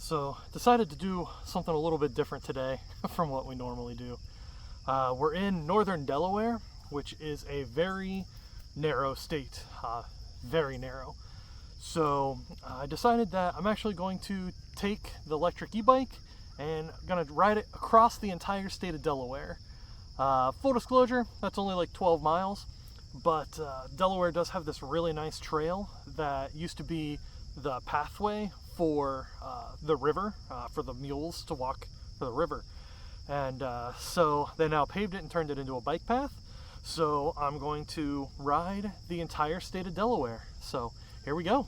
So decided to do something a little bit different today from what we normally do. We're in northern Delaware, which is a very narrow state, very narrow. So I decided that I'm actually going to take the electric e-bike and I'm gonna ride it across the entire state of Delaware. Full disclosure, that's only like 12 miles, but Delaware does have this really nice trail that used to be the pathway for the river, for the mules to walk for the river. And so they now paved it and turned it into a bike path. So I'm going to ride the entire state of Delaware. So here we go.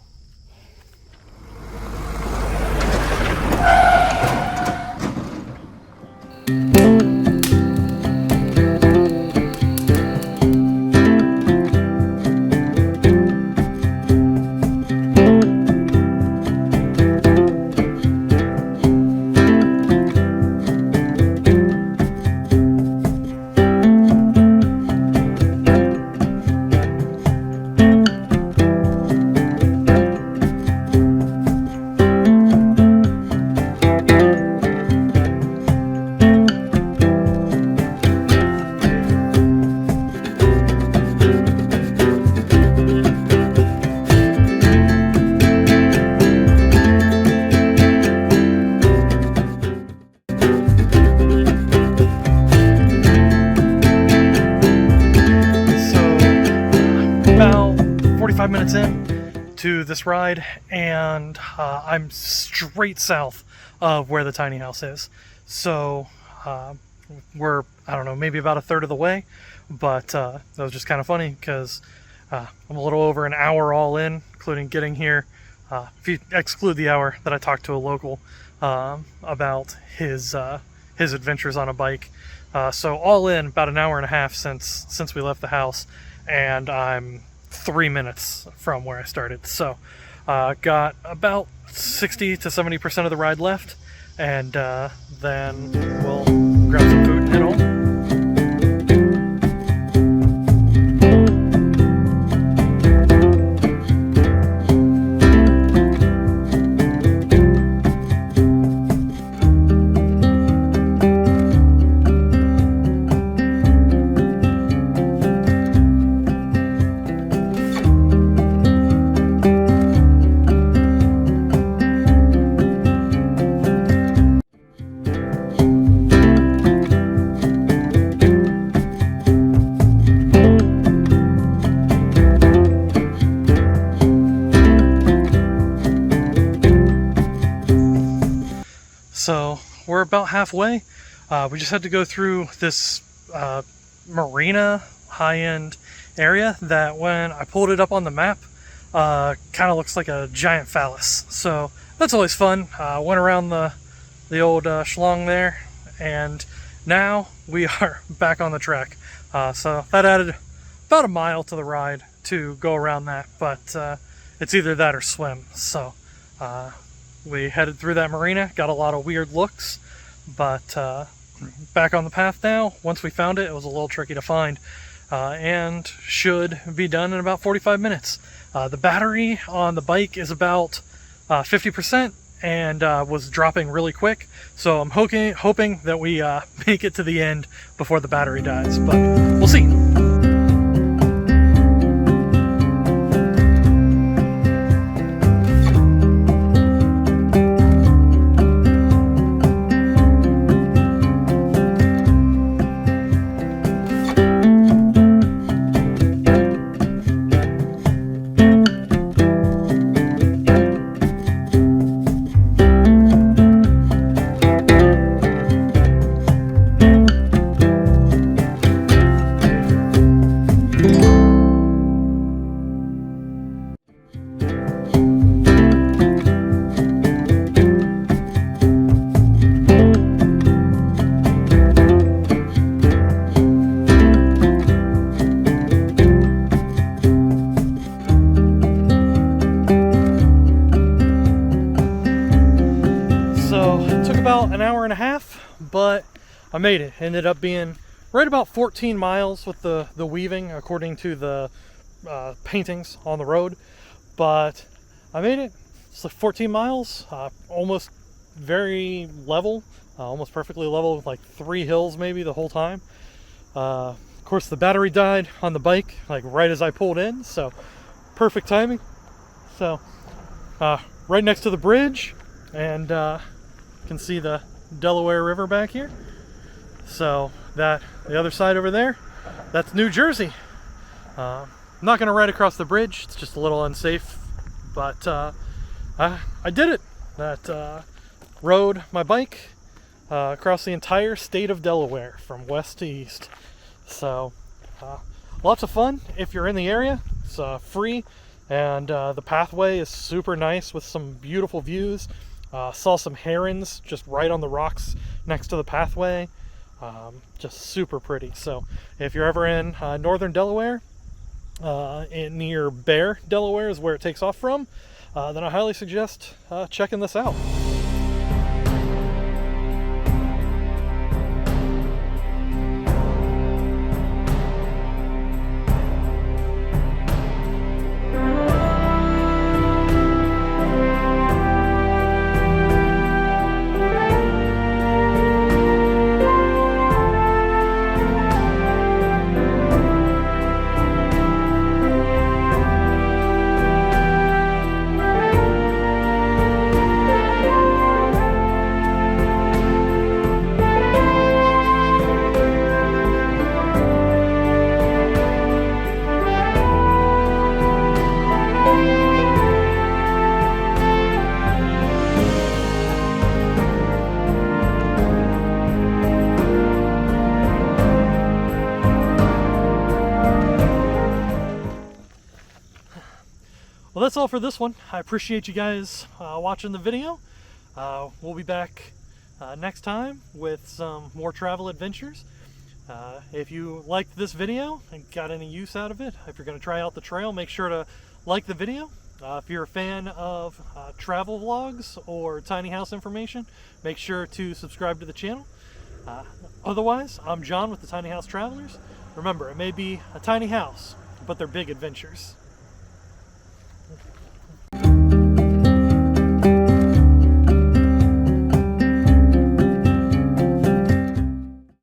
About 45 minutes in to this ride, and I'm straight south of where the tiny house is. So we're, I don't know, maybe about a third of the way, but that was just kind of funny because I'm a little over an hour all in, including getting here. If you exclude the hour that I talked to a local about his adventures on a bike. So all in, about an hour and a half since we left the house, and I'm 3 minutes from where I started. So got about 60 to 70% of the ride left, and then we'll grab some food and head home. So we're about halfway. We just had to go through this marina high-end area that when I pulled it up on the map kind of looks like a giant phallus. So that's always fun. Went around the old schlong there, and now we are back on the track. So that added about a mile to the ride to go around that, but it's either that or swim. So we headed through that marina, got a lot of weird looks, but back on the path now. Once we found it, it was a little tricky to find, and should be done in about 45 minutes. The battery on the bike is about 50% and was dropping really quick, so I'm hoping that we make it to the end before the battery dies, but we'll see. about an hour and a half, but I made it. Ended up being right about 14 miles with the weaving, according to the paintings on the road. But I made it. It's like 14 miles, almost very level, almost perfectly level, with like 3 hills maybe the whole time. Of course, the battery died on the bike like right as I pulled in, so perfect timing. So right next to the bridge, and you can see the Delaware River back here. So that the other side over there, that's New Jersey. I'm not going to ride across the bridge, it's just a little unsafe, but I did it. That rode my bike across the entire state of Delaware from west to east. So lots of fun if you're in the area. It's free, and the pathway is super nice with some beautiful views. Saw some herons just right on the rocks next to the pathway. Just super pretty. So if you're ever in northern Delaware, near Bear, Delaware is where it takes off from, then I highly suggest checking this out. Well, that's all for this one. I appreciate you guys watching the video. We'll be back next time with some more travel adventures. If you liked this video and got any use out of it, if you're going to try out the trail, make sure to like the video. If you're a fan of travel vlogs or tiny house information, make sure to subscribe to the channel. Otherwise, I'm John with the Tiny House Travelers. Remember, it may be a tiny house, but they're big adventures.